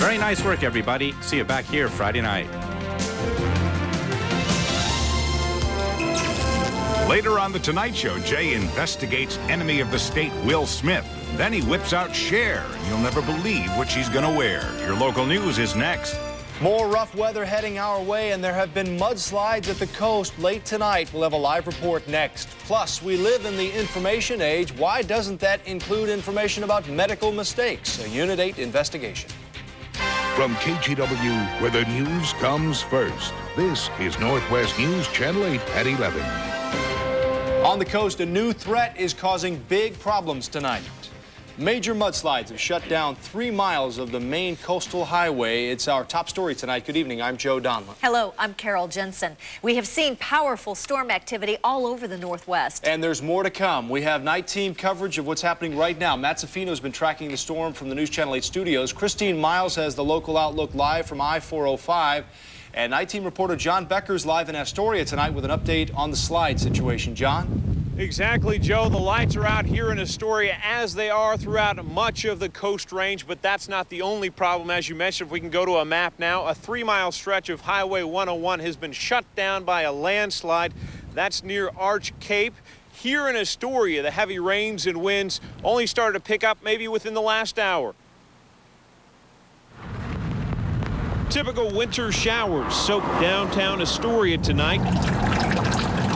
Very nice work, everybody. See you back here Friday night. Later on The Tonight Show, Jay investigates enemy of the state, Will Smith. Then he whips out Cher, and you'll never believe what she's going to wear. Your local news is next. More rough weather heading our way, and there have been mudslides at the coast late tonight. We'll have a live report next. Plus, we live in the information age. Why doesn't that include information about medical mistakes? A Unit 8 investigation. From KGW, where the news comes first, this is Northwest News Channel 8 at 11. On the coast, a new threat is causing big problems tonight. Major mudslides have shut down 3 miles of the main coastal highway. It's our top story tonight. Good evening. I'm Joe Donlin. Hello, I'm Carol Jensen. We have seen powerful storm activity all over the Northwest. And there's more to come. We have night team coverage of what's happening right now. Matt Zafino's been tracking the storm from the News Channel 8 studios. Christine Miles has the local outlook live from I-405. And night team reporter John Becker's live in Astoria tonight with an update on the slide situation. John? Exactly, Joe. The lights are out here in Astoria as they are throughout much of the Coast Range, but that's not the only problem. As you mentioned, if we can go to a map now, a 3-mile stretch of Highway 101 has been shut down by a landslide. That's near Arch Cape. Here in Astoria, the heavy rains and winds only started to pick up maybe within the last hour. Typical winter showers soak downtown Astoria tonight.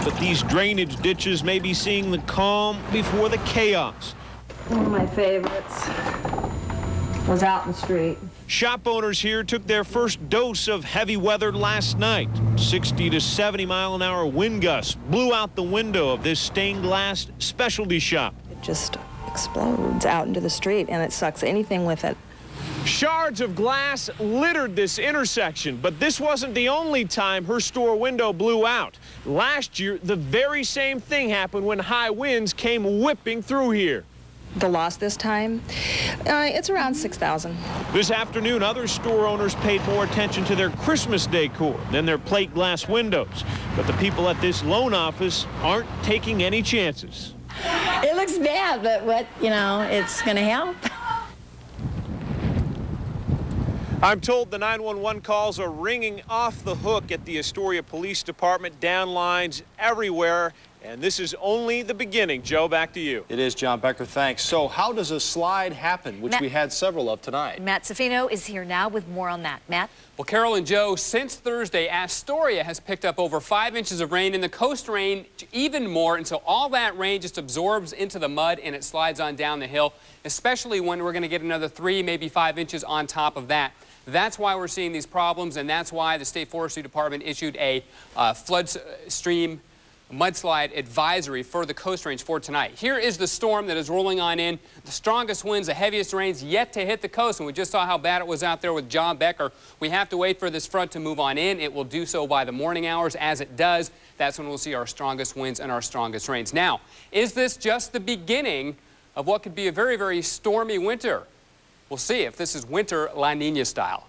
But these drainage ditches may be seeing the calm before the chaos. One of my favorites was out in the street. Shop owners here took their first dose of heavy weather last night. 60 to 70 mile an hour wind gusts blew out the window of this stained glass specialty shop. It just explodes out into the street, and it sucks anything with it. Shards of glass littered this intersection, but this wasn't the only time her store window blew out. Last year, the very same thing happened when high winds came whipping through here. The loss this time, it's around $6,000. This afternoon, other store owners paid more attention to their Christmas decor than their plate glass windows. But the people at this loan office aren't taking any chances. It looks bad, but it's going to help. I'm told the 911 calls are ringing off the hook at the Astoria Police Department, down lines everywhere, and this is only the beginning. Joe, back to you. It is, John Becker. Thanks. So how does a slide happen, which we had several of tonight? Matt Zafino is here now with more on that. Matt? Well, Carol and Joe, since Thursday, Astoria has picked up over 5 inches of rain, and the Coast Range even more, and so all that rain just absorbs into the mud and it slides on down the hill, especially when we're going to get another 3, maybe 5 inches on top of that. That's why we're seeing these problems, and that's why the State Forestry Department issued a flood stream mudslide advisory for the Coast Range for tonight. Here is the storm that is rolling on in. The strongest winds, the heaviest rains yet to hit the coast, and we just saw how bad it was out there with John Becker. We have to wait for this front to move on in. It will do so by the morning hours. As it does, that's when we'll see our strongest winds and our strongest rains. Now, is this just the beginning of what could be a very, very stormy winter? We'll see if this is winter La Niña style.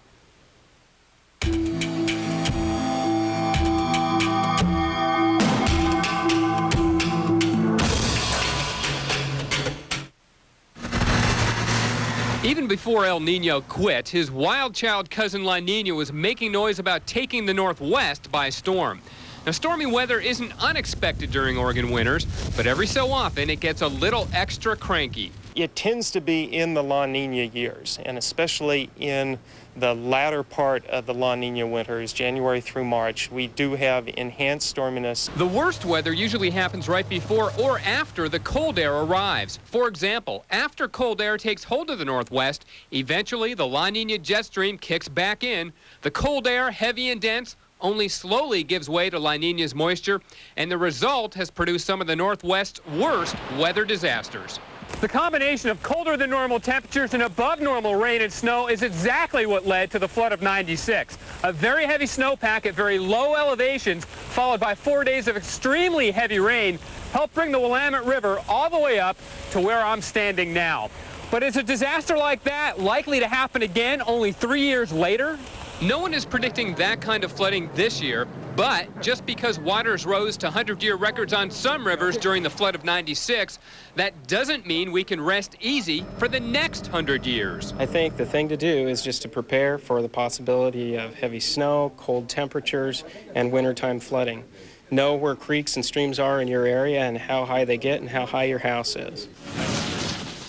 Even before El Nino quit, his wild child cousin La Niña was making noise about taking the Northwest by storm. Now, stormy weather isn't unexpected during Oregon winters, but every so often it gets a little extra cranky. It tends to be in the La Niña years, and especially in the latter part of the La Niña winters, January through March, we do have enhanced storminess. The worst weather usually happens right before or after the cold air arrives. For example, after cold air takes hold of the Northwest, eventually the La Niña jet stream kicks back in. The cold air, heavy and dense, only slowly gives way to La Niña's moisture, and the result has produced some of the Northwest's worst weather disasters. The combination of colder than normal temperatures and above normal rain and snow is exactly what led to the flood of '96. A very heavy snowpack at very low elevations, followed by 4 days of extremely heavy rain, helped bring the Willamette River all the way up to where I'm standing now. But is a disaster like that likely to happen again only 3 years later? No one is predicting that kind of flooding this year, But just because waters rose to 100-year records on some rivers during the flood of '96, that doesn't mean we can rest easy for the next 100 years. I think the thing to do is just to prepare for the possibility of heavy snow, cold temperatures, and wintertime flooding. Know where creeks and streams are in your area and how high they get and how high your house is.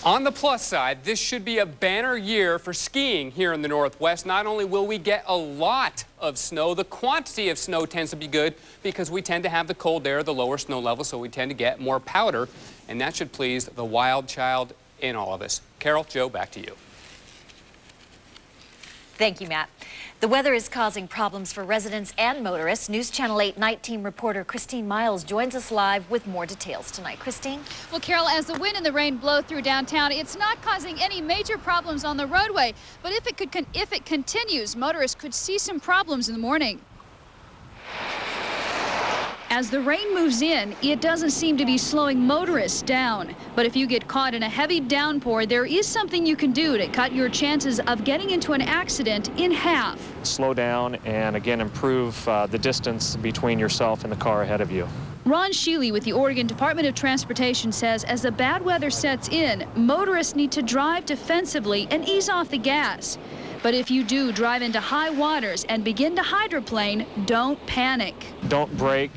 On the plus side, this should be a banner year for skiing here in the Northwest. Not only will we get a lot of snow, the quantity of snow tends to be good because we tend to have the cold air, the lower snow level, so we tend to get more powder, and that should please the wild child in all of us. Carol, Joe, back to you. Thank you, Matt. The weather is causing problems for residents and motorists. News Channel 8 night team reporter Christine Miles joins us live with more details tonight. Christine? Well, Carol, as the wind and the rain blow through downtown, it's not causing any major problems on the roadway. But if it continues, motorists could see some problems in the morning. As the rain moves in, it doesn't seem to be slowing motorists down. But if you get caught in a heavy downpour, there is something you can do to cut your chances of getting into an accident in half. Slow down and again improve the distance between yourself and the car ahead of you. Ron Sheely with the Oregon Department of Transportation says as the bad weather sets in, motorists need to drive defensively and ease off the gas. But if you do drive into high waters and begin to hydroplane, don't panic. Don't brake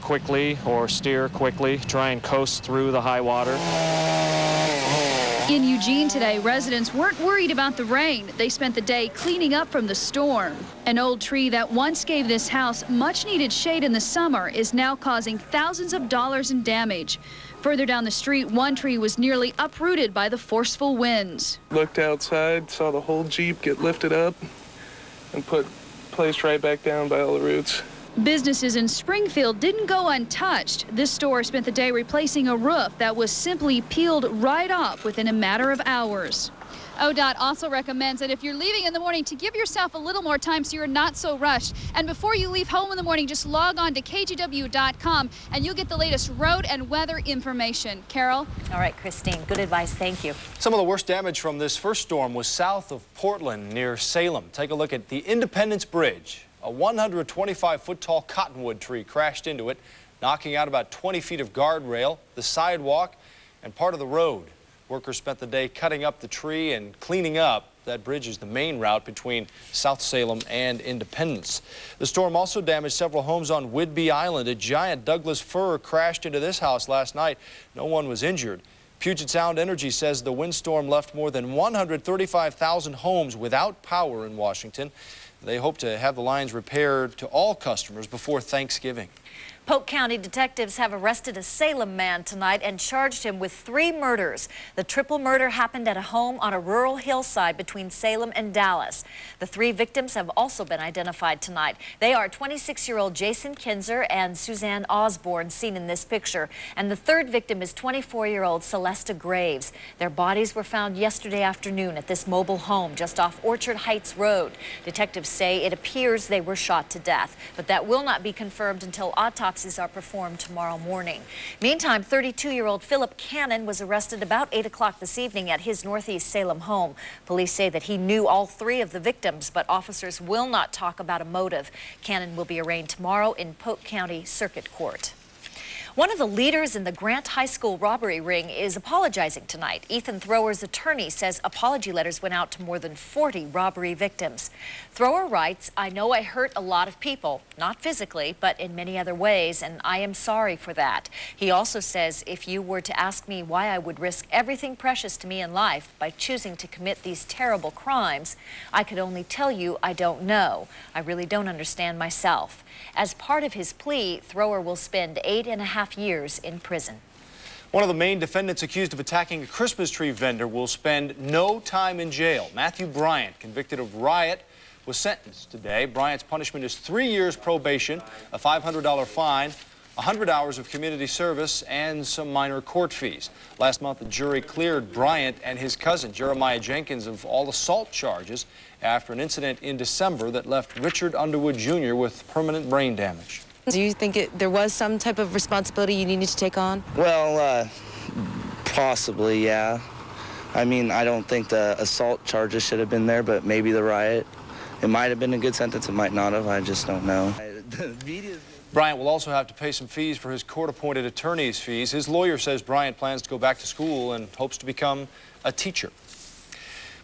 quickly or steer quickly. Try and coast through the high water. In Eugene today, residents weren't worried about the rain. They spent the day cleaning up from the storm. An old tree that once gave this house much-needed shade in the summer is now causing thousands of dollars in damage. Further down the street, one tree was nearly uprooted by the forceful winds. Looked outside, saw the whole Jeep get lifted up and placed right back down by all the roots. Businesses in Springfield didn't go untouched. This store spent the day replacing a roof that was simply peeled right off within a matter of hours. ODOT also recommends that if you're leaving in the morning to give yourself a little more time so you're not so rushed. And before you leave home in the morning, just log on to KGW.com and you'll get the latest road and weather information. Carol? All right, Christine, good advice. Thank you. Some of the worst damage from this first storm was south of Portland near Salem. Take a look at the Independence Bridge. A 125-foot tall cottonwood tree crashed into it, knocking out about 20 feet of guardrail, the sidewalk, and part of the road. Workers spent the day cutting up the tree and cleaning up. That bridge is the main route between South Salem and Independence. The storm also damaged several homes on Whidbey Island. A giant Douglas fir crashed into this house last night. No one was injured. Puget Sound Energy says the windstorm left more than 135,000 homes without power in Washington. They hope to have the lines repaired to all customers before Thanksgiving. Polk County detectives have arrested a Salem man tonight and charged him with 3 murders. The triple murder happened at a home on a rural hillside between Salem and Dallas. The 3 victims have also been identified tonight. They are 26-year-old Jason Kinzer and Suzanne Osborne, seen in this picture. And the 3rd victim is 24-year-old Celesta Graves. Their bodies were found yesterday afternoon at this mobile home just off Orchard Heights Road. Detectives say it appears they were shot to death, but that will not be confirmed until autopsies are performed tomorrow morning. Meantime, 32-year-old Philip Cannon was arrested about 8 o'clock this evening at his Northeast Salem home. Police say that he knew all 3 of the victims, but officers will not talk about a motive. Cannon will be arraigned tomorrow in Polk County Circuit Court. One of the leaders in the Grant High School robbery ring is apologizing tonight. Ethan Thrower's attorney says apology letters went out to more than 40 robbery victims. Thrower writes, "I know I hurt a lot of people, not physically, but in many other ways, and I am sorry for that." He also says, "If you were to ask me why I would risk everything precious to me in life by choosing to commit these terrible crimes, I could only tell you I don't know. I really don't understand myself." As part of his plea, Thrower will spend 8.5 years in prison. One of the main defendants accused of attacking a Christmas tree vendor will spend no time in jail. Matthew Bryant, convicted of riot, was sentenced today. Bryant's punishment is 3 years probation, a $500 fine, 100 hours of community service, and some minor court fees. Last month, the jury cleared Bryant and his cousin, Jeremiah Jenkins, of all assault charges after an incident in December that left Richard Underwood Jr. with permanent brain damage. Do you think there was some type of responsibility you needed to take on? Well, possibly, yeah. I mean, I don't think the assault charges should have been there, but maybe the riot. It might have been a good sentence, it might not have, I just don't know. the media... Bryant will also have to pay some fees for his court-appointed attorney's fees. His lawyer says Bryant plans to go back to school and hopes to become a teacher.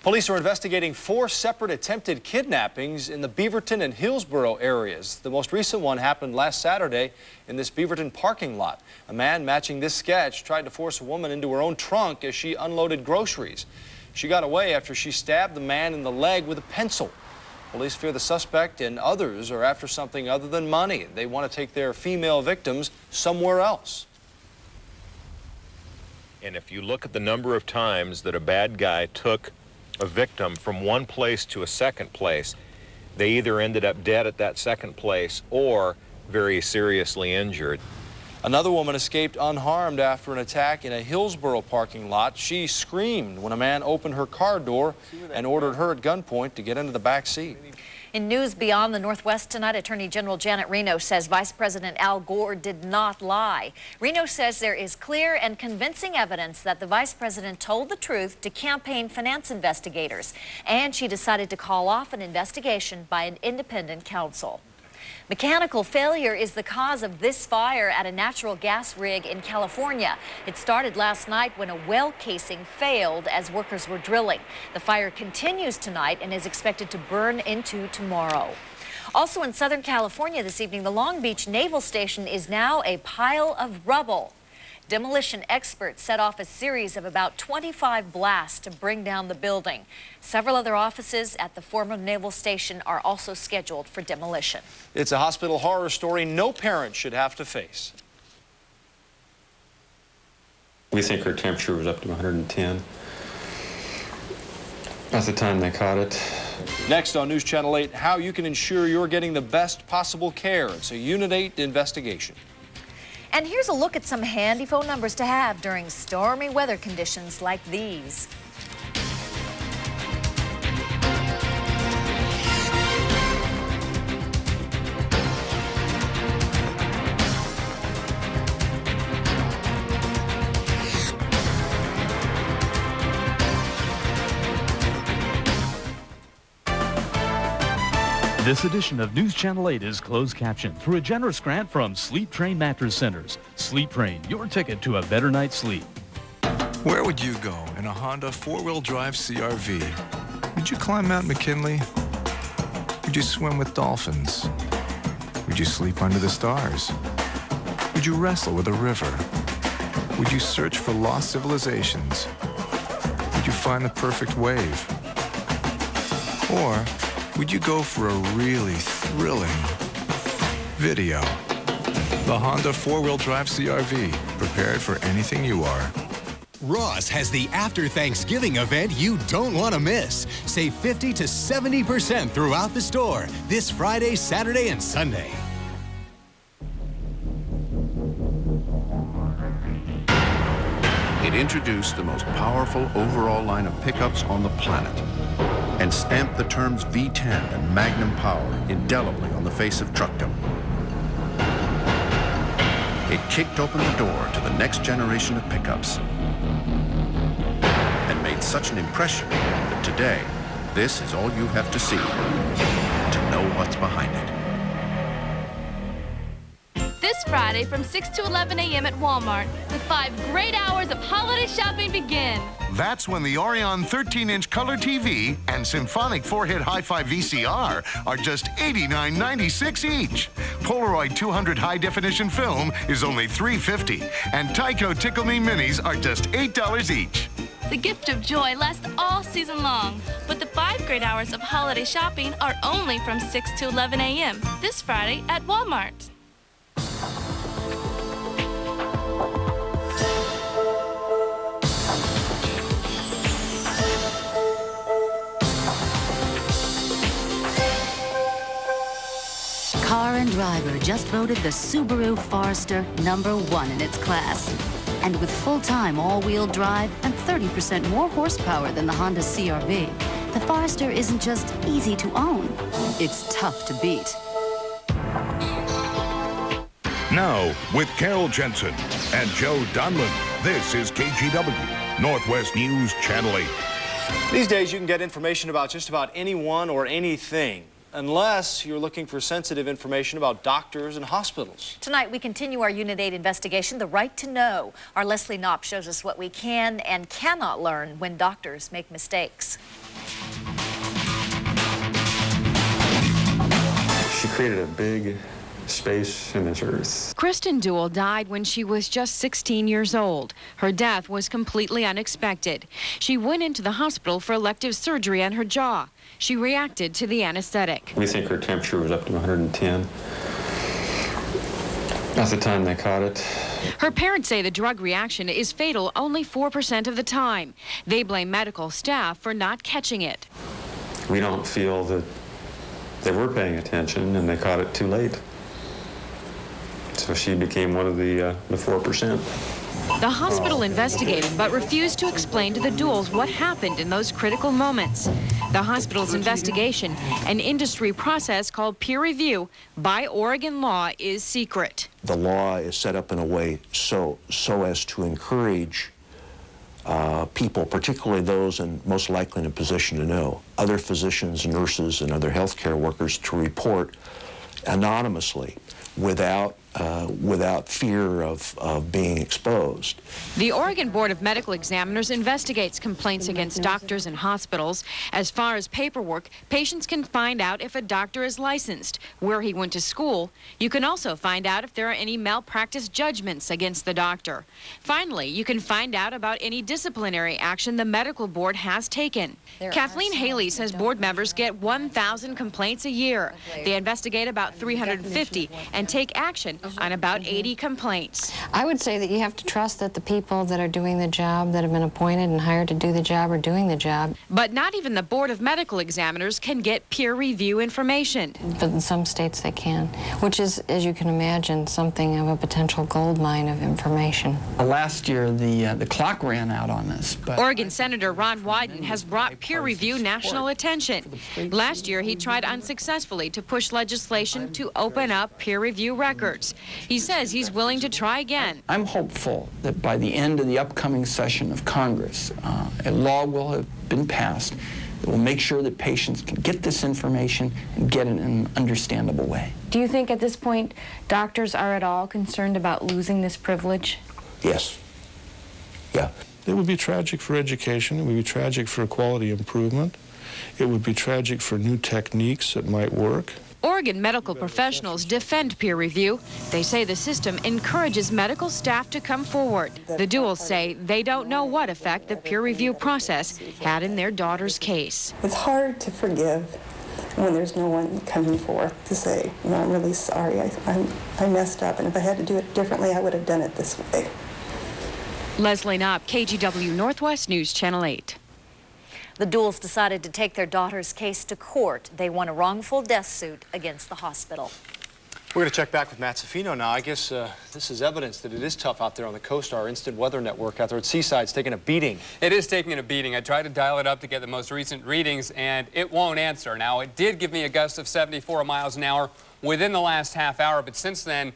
Police are investigating 4 separate attempted kidnappings in the Beaverton and Hillsborough areas. The most recent one happened last Saturday in this Beaverton parking lot. A man matching this sketch tried to force a woman into her own trunk as she unloaded groceries. She got away after she stabbed the man in the leg with a pencil. Police fear the suspect and others are after something other than money. They want to take their female victims somewhere else. And if you look at the number of times that a bad guy took a victim from one place to a second place, they either ended up dead at that second place or very seriously injured. Another woman escaped unharmed after an attack in a Hillsborough parking lot. She screamed when a man opened her car door and ordered her at gunpoint to get into the back seat. In news beyond the Northwest tonight, Attorney General Janet Reno says Vice President Al Gore did not lie. Reno says there is clear and convincing evidence that the Vice President told the truth to campaign finance investigators, and she decided to call off an investigation by an independent counsel. Mechanical failure is the cause of this fire at a natural gas rig in California. It started last night when a well casing failed as workers were drilling. The fire continues tonight and is expected to burn into tomorrow. Also in Southern California this evening, the Long Beach Naval Station is now a pile of rubble. Demolition experts set off a series of about 25 blasts to bring down the building. Several other offices at the former naval station are also scheduled for demolition. It's a hospital horror story no parent should have to face. We think her temperature was up to 110 at the time they caught it. Next on News Channel 8, how you can ensure you're getting the best possible care. It's a Unit 8 investigation. And here's a look at some handy phone numbers to have during stormy weather conditions like these. This edition of News Channel 8 is closed captioned through a generous grant from Sleep Train Mattress Centers. Sleep Train, your ticket to a better night's sleep. Where would you go in a Honda 4-wheel drive CR-V? Would you climb Mount McKinley? Would you swim with dolphins? Would you sleep under the stars? Would you wrestle with a river? Would you search for lost civilizations? Would you find the perfect wave? Or would you go for a really thrilling video? The Honda 4-wheel drive CR-V, prepared for anything you are. Ross has the after Thanksgiving event you don't want to miss. Save 50 to 70% throughout the store this Friday, Saturday, and Sunday. It introduced the most powerful overall line of pickups on the planet and stamped the terms V10 and Magnum Power indelibly on the face of truckdom. It kicked open the door to the next generation of pickups and made such an impression that today, this is all you have to see to know what's behind it. This Friday from 6 to 11 a.m. at Walmart, the 5 great hours of holiday shopping begin. That's when the Orion 13-inch color TV and Symphonic 4-hit Hi-Fi VCR are just $89.96 each. Polaroid 200 high-definition film is only $3.50, and Tyco Tickle Me Minis are just $8 each. The gift of joy lasts all season long, but the 5 great hours of holiday shopping are only from 6 to 11 a.m. this Friday at Walmart. Car and Driver just voted the Subaru Forester #1 in its class. And with full-time all-wheel drive and 30% more horsepower than the Honda CR-V, the Forester isn't just easy to own, it's tough to beat. Now, with Carol Jensen and Joe Donlin, this is KGW, Northwest News Channel 8. These days, you can get information about just about anyone or anything unless you're looking for sensitive information about doctors and hospitals. Tonight, we continue our Unit 8 investigation, The Right to Know. Our Leslie Knopp shows us what we can and cannot learn when doctors make mistakes. She created a big space in this earth. Kristen Duell died when she was just 16 years old. Her death was completely unexpected. She went into the hospital for elective surgery on her jaw. She reacted to the anesthetic. We think her temperature was up to 110. At the time they caught it. Her parents say the drug reaction is fatal only 4% of the time. They blame medical staff for not catching it. We don't feel that they were paying attention and they caught it too late. So she became one of the 4%. The hospital investigated but refused to explain to the Duells what happened in those critical moments. The hospital's investigation, an industry process called peer review by Oregon law, is secret. The law is set up in a way so as to encourage people, particularly those most likely in a position to know, other physicians, nurses, and other healthcare workers, to report anonymously without fear of being exposed. The Oregon Board of Medical Examiners investigates complaints against doctors and hospitals. As far as paperwork, patients can find out if a doctor is licensed, where he went to school. You can also find out if there are any malpractice judgments against the doctor. Finally, you can find out about any disciplinary action the medical board has taken. Kathleen Haley says board members get 1,000 complaints a year. They investigate about 350 and take action on about 80 complaints. I would say that you have to trust that the people that are doing the job, that have been appointed and hired to do the job, are doing the job. But not even the Board of Medical Examiners can get peer review information. But in some states they can, which is, as you can imagine, something of a potential gold mine of information. Last year, the clock ran out on this. But Oregon Senator Ron Wyden has brought peer review national attention. Last year, he tried unsuccessfully to push legislation to open up peer review records. He says he's willing to try again. I'm hopeful that by the end of the upcoming session of Congress, a law will have been passed that will make sure that patients can get this information and get it in an understandable way. Do you think at this point doctors are at all concerned about losing this privilege? Yes. Yeah. It would be tragic for education. It would be tragic for quality improvement. It would be tragic for new techniques that might work. Oregon medical professionals defend peer review. They say the system encourages medical staff to come forward. The Duells say they don't know what effect the peer review process had in their daughter's case. It's hard to forgive when there's no one coming forth to say, no, I'm really sorry, I messed up, and if I had to do it differently, I would have done it this way. Leslie Knopp, KGW Northwest News Channel 8. The Duells decided to take their daughter's case to court. They won a wrongful death suit against the hospital. We're going to check back with Matt Safino now. I guess this is evidence that it is tough out there on the coast. Our instant weather network out there at Seaside's taking a beating. It is taking a beating. I tried to dial it up to get the most recent readings, and it won't answer. Now, it did give me a gust of 74 miles an hour within the last half hour, but since then,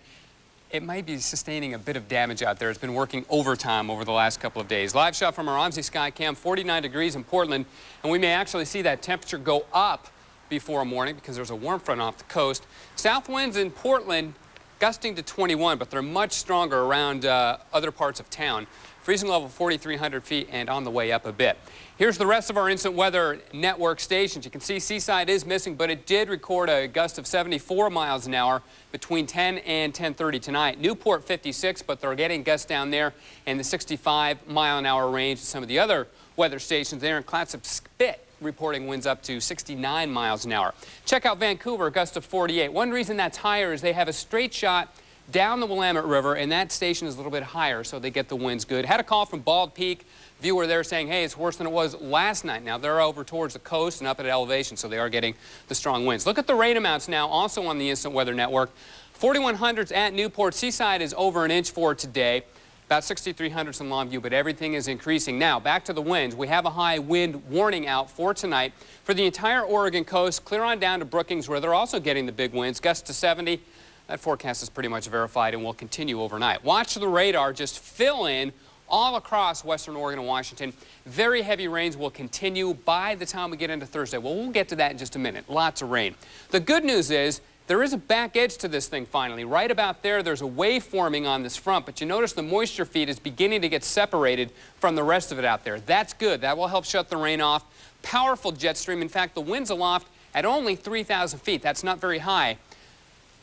it might be sustaining a bit of damage out there. It's been working overtime over the last couple of days. Live shot from our OMSI Sky Cam, 49 degrees in Portland, and we may actually see that temperature go up before morning because there's a warm front off the coast. South winds in Portland gusting to 21, but they're much stronger around other parts of town. Freezing level 4,300 feet and on the way up a bit. Here's the rest of our instant weather network stations. You can see Seaside is missing, but it did record a gust of 74 miles an hour between 10 and 10:30 tonight. Newport 56, but they're getting gusts down there in the 65-mile-an-hour range. Some of the other weather stations there in Clatsop Spit reporting winds up to 69 miles an hour. Check out Vancouver, a gust of 48. One reason that's higher is they have a straight shot down the Willamette River, and that station is a little bit higher, so they get the winds good. Had a call from Bald Peak. Viewer there saying, hey, it's worse than it was last night. Now, they're over towards the coast and up at elevation, so they are getting the strong winds. Look at the rain amounts now, also on the Instant Weather Network. 4100s at Newport. Seaside is over an inch for today. About 6300s in Longview, but everything is increasing. Now, back to the winds. We have a high wind warning out for tonight. For the entire Oregon coast, clear on down to Brookings, where they're also getting the big winds. Gusts to 70. That forecast is pretty much verified and will continue overnight. Watch the radar just fill in all across western Oregon and Washington. Very heavy rains will continue by the time we get into Thursday. Well, we'll get to that in just a minute. Lots of rain. The good news is there is a back edge to this thing finally. Right about there, there's a wave forming on this front, but you notice the moisture feed is beginning to get separated from the rest of it out there. That's good. That will help shut the rain off. Powerful jet stream. In fact, the winds aloft at only 3,000 feet. That's not very high.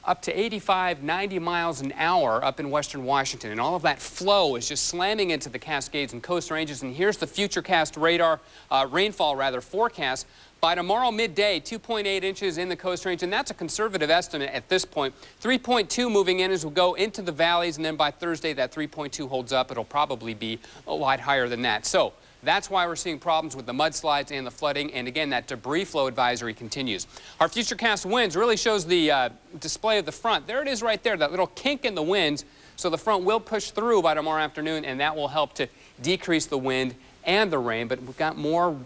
Up to 85, 90 miles an hour up in western Washington. And all of that flow is just slamming into the Cascades and Coast Ranges. And here's the futurecast radar, rainfall forecast. By tomorrow midday, 2.8 inches in the Coast Range, and that's a conservative estimate at this point. 3.2 moving in as we go into the valleys, and then by Thursday, that 3.2 holds up. It'll probably be a lot higher than that. So that's why we're seeing problems with the mudslides and the flooding, and again, that debris flow advisory continues. Our futurecast winds really shows the display of the front. There it is right there, that little kink in the winds. So the front will push through by tomorrow afternoon, and that will help to decrease the wind and the rain, but we've got more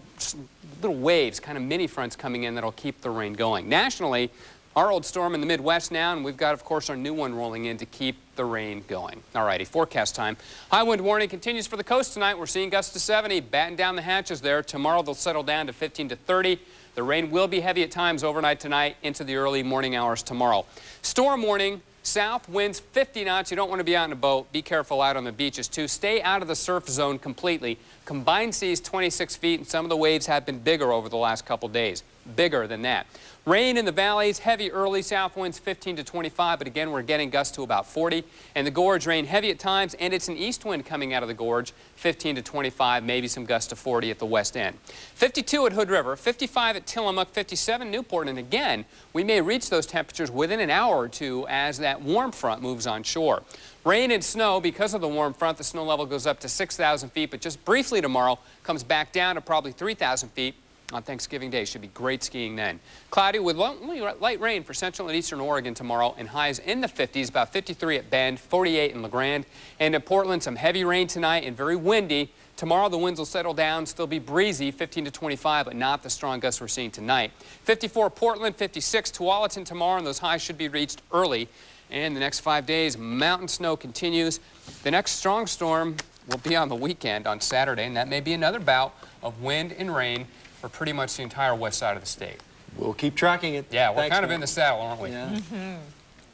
little waves, kind of mini fronts coming in that'll keep the rain going. Nationally, our old storm in the Midwest now, and we've got, of course, our new one rolling in to keep the rain going. All righty, forecast time. High wind warning continues for the coast tonight. We're seeing gusts to 70, batten down the hatches there. Tomorrow they'll settle down to 15 to 30. The rain will be heavy at times overnight tonight into the early morning hours tomorrow. Storm warning. South winds 50 knots. You don't want to be out in a boat. Be careful out on the beaches, too. Stay out of the surf zone completely. Combined seas 26 feet, and some of the waves have been bigger over the last couple days. Bigger than that. Rain in the valleys, heavy early south winds 15 to 25, but again, we're getting gusts to about 40. And the gorge, rain heavy at times, and it's an east wind coming out of the gorge, 15 to 25, maybe some gusts to 40 at the west end. 52 at Hood River, 55 at Tillamook, 57 Newport, and again, we may reach those temperatures within an hour or two as that warm front moves on shore. Rain and snow, because of the warm front, the snow level goes up to 6,000 feet, but just briefly tomorrow comes back down to probably 3,000 feet. On Thanksgiving Day. Should be great skiing then. Cloudy with only light rain for central and eastern Oregon tomorrow, and highs in the 50s, about 53 at Bend, 48 in LeGrand. And in Portland, some heavy rain tonight and very windy. Tomorrow the winds will settle down, still be breezy, 15 to 25, but not the strong gusts we're seeing tonight. 54 Portland, 56 Tualatin tomorrow, and those highs should be reached early. And the next 5 days, mountain snow continues. The next strong storm will be on the weekend on Saturday, and that may be another bout of wind and rain for pretty much the entire west side of the state. We'll keep tracking it. Yeah, we're Thanks, kind of in the saddle, aren't we? Yeah.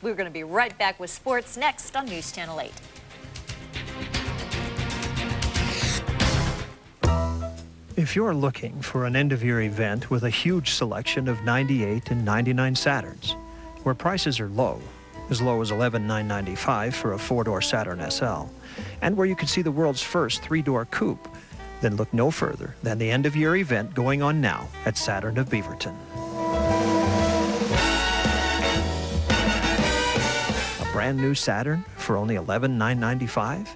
We're going to be right back with sports next on News Channel 8. If you're looking for an end-of-year event with a huge selection of 98 and 99 Saturns, where prices are low as $11,995 for a four-door Saturn SL, and where you can see the world's first three-door coupe, then look no further than the end-of-year event going on now at Saturn of Beaverton. A brand new Saturn for only $11,995?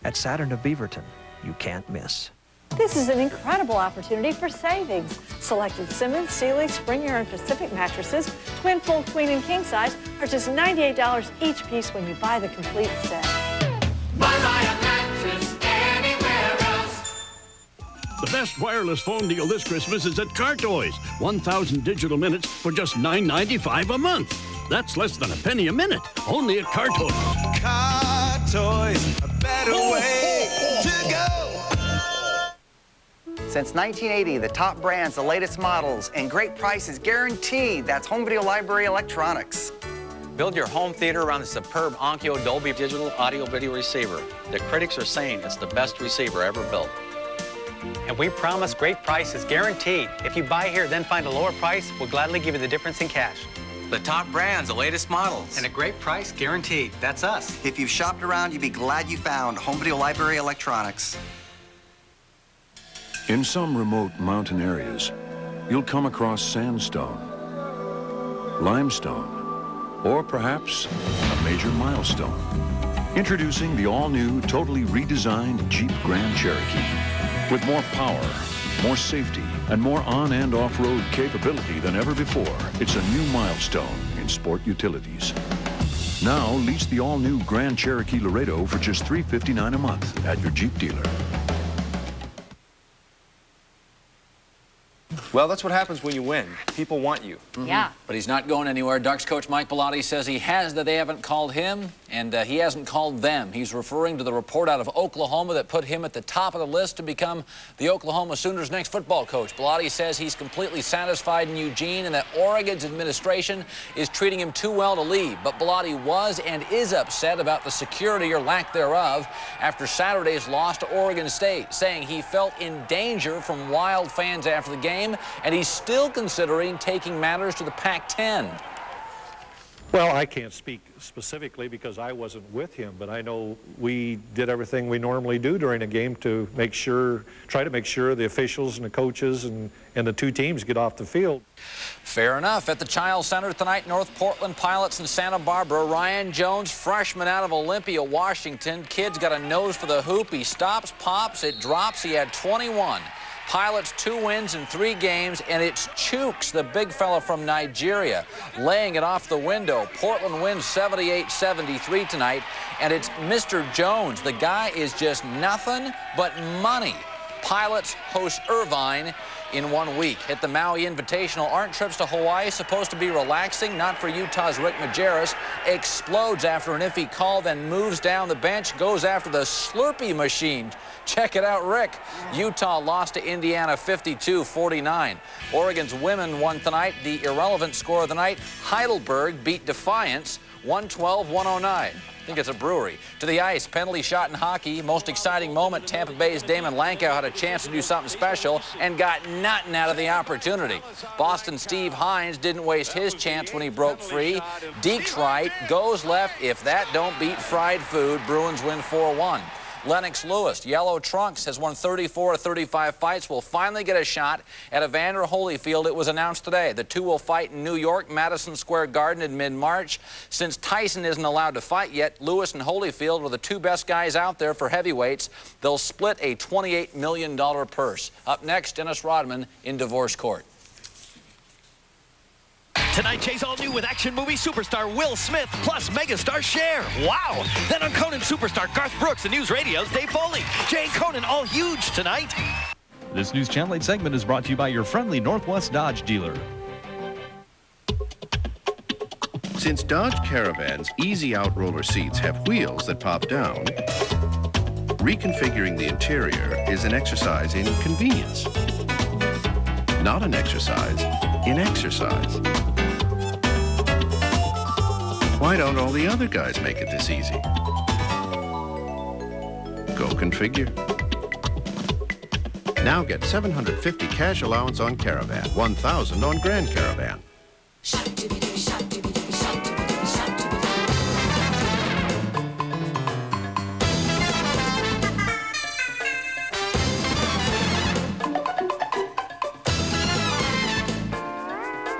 At Saturn of Beaverton, you can't miss. This is an incredible opportunity for savings. Selected Simmons, Sealy, Springer, and Pacific mattresses, twin, full, queen, and king size, are just $98 each piece when you buy the complete set. The best wireless phone deal this Christmas is at Car Toys. 1,000 digital minutes for just $9.95 a month. That's less than a penny a minute, only at Car Toys. Car Toys, a better way to go. Since 1980, the top brands, the latest models, and great prices guaranteed. That's Home Video Library Electronics. Build your home theater around the superb Onkyo Dolby digital audio video receiver. The critics are saying it's the best receiver ever built. And we promise great prices guaranteed. If you buy here, then find a lower price, we'll gladly give you the difference in cash. The top brands, the latest models. And a great price guaranteed. That's us. If you've shopped around, you'd be glad you found Home Video Library Electronics. In some remote mountain areas, you'll come across sandstone, limestone, or perhaps a major milestone. Introducing the all-new, totally redesigned Jeep Grand Cherokee. With more power, more safety, and more on- and off-road capability than ever before, it's a new milestone in sport utilities. Now, lease the all-new Grand Cherokee Laredo for just $359 a month at your Jeep dealer. Well, that's what happens when you win. People want you. Yeah. But he's not going anywhere. Ducks coach Mike Bellotti says he has that they haven't called him, And he hasn't called them. He's referring to the report out of Oklahoma that put him at the top of the list to become the Oklahoma Sooners' next football coach. Bellotti says he's completely satisfied in Eugene and that Oregon's administration is treating him too well to leave. But Bellotti was and is upset about the security or lack thereof after Saturday's loss to Oregon State, saying he felt in danger from wild fans after the game, and he's still considering taking matters to the Pac-10. Well, I can't speak specifically because I wasn't with him, but I know we did everything we normally do during a game to try to make sure the officials and the coaches and the two teams get off the field. Fair enough. At the Child Center tonight, North Portland Pilots in Santa Barbara. Ryan Jones, freshman out of Olympia, Washington. Kid's got a nose for the hoop. He stops, pops, it drops. He had 21. Pilots 2 wins in 3 games, and it's Chooks, the big fella from Nigeria, laying it off the window. Portland wins 78-73 tonight, and it's Mr. Jones. The guy is just nothing but money. Pilots host Irvine in 1 week. At the Maui Invitational, aren't trips to Hawaii supposed to be relaxing? Not for Utah's Rick Majerus. Explodes after an iffy call, then moves down the bench, goes after the Slurpee machine. Check it out, Rick. Utah lost to Indiana 52-49. Oregon's women won tonight. The irrelevant score of the night, Heidelberg beat Defiance 112-109. I think it's a brewery. To the ice, penalty shot in hockey. Most exciting moment, Tampa Bay's Damon Lankow had a chance to do something special and got nothing out of the opportunity. Boston's Steve Hines didn't waste his chance when he broke free. Deke's right, goes left. If that don't beat fried food, Bruins win 4-1. Lennox Lewis, Yellow Trunks, has won 34 of 35 fights, will finally get a shot at Evander Holyfield. It was announced today. The two will fight in New York, Madison Square Garden in mid-March. Since Tyson isn't allowed to fight yet, Lewis and Holyfield were the 2 best guys out there for heavyweights. They'll split a $28 million purse. Up next, Dennis Rodman in divorce court. Tonight, Jay's all new with action movie superstar Will Smith plus megastar Cher. Wow! Then on Conan superstar Garth Brooks and News Radio's Dave Foley. Jay and Conan all huge tonight. This News Channel 8 segment is brought to you by your friendly Northwest Dodge dealer. Since Dodge Caravan's easy out roller seats have wheels that pop down, reconfiguring the interior is an exercise in convenience. Not an exercise in exercise. Why don't all the other guys make it this easy? Go configure. Now get $750 cash allowance on Caravan, $1,000 on Grand Caravan.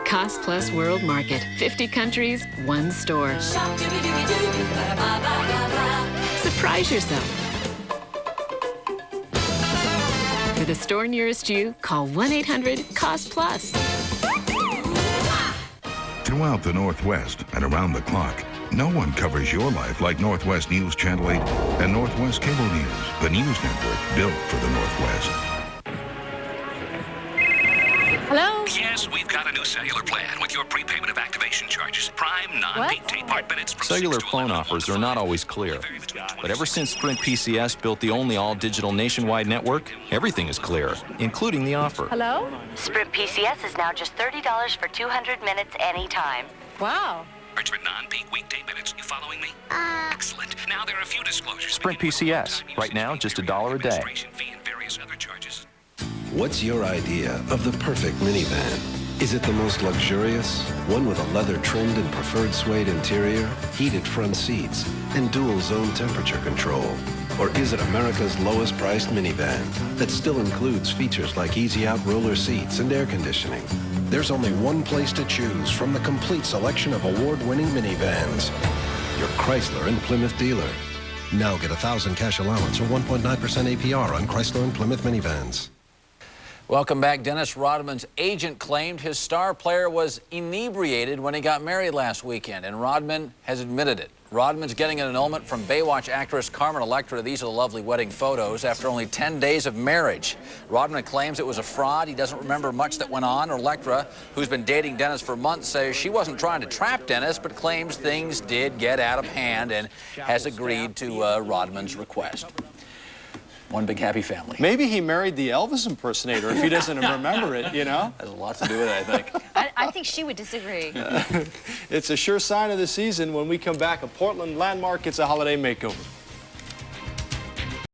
Cost Plus World Market. 50 countries, 1 store. Surprise yourself. For the store nearest you, call 1-800-COST-PLUS. Throughout the Northwest and around the clock, no one covers your life like Northwest News Channel 8 and Northwest Cable News, the news network built for the Northwest. Hello? Yes, we've got a new cellular plan with your prepayment of activation charges. Prime, non-peak day part minutes from Cellular phone offers are not always clear. But ever since Sprint PCS built the only all-digital nationwide network, everything is clear, including the offer. Hello? Sprint PCS is now just $30 for 200 minutes anytime. Wow. For non-peak weekday minutes. You following me? Excellent. Now there are a few disclosures. Sprint PCS. Right now, just $1 a day. Fee and various other charges. What's your idea of the perfect minivan? Is it the most luxurious? One with a leather-trimmed and preferred suede interior, heated front seats, and dual zone temperature control? Or is it America's lowest-priced minivan that still includes features like easy-out roller seats and air conditioning? There's only one place to choose from the complete selection of award-winning minivans. Your Chrysler and Plymouth dealer. Now get $1,000 cash allowance or 1.9% APR on Chrysler and Plymouth minivans. Welcome back. Dennis Rodman's agent claimed his star player was inebriated when he got married last weekend, and Rodman has admitted it. Rodman's getting an annulment from Baywatch actress Carmen Electra. These are the lovely wedding photos after only 10 days of marriage. Rodman claims it was a fraud. He doesn't remember much that went on. Electra, who's been dating Dennis for months, says she wasn't trying to trap Dennis, but claims things did get out of hand and has agreed to Rodman's request. One big happy family. Maybe he married the Elvis impersonator if he doesn't remember it, you know? Has a lot to do with it, I think. I think she would disagree. It's a sure sign of the season when we come back. A Portland landmark gets a holiday makeover.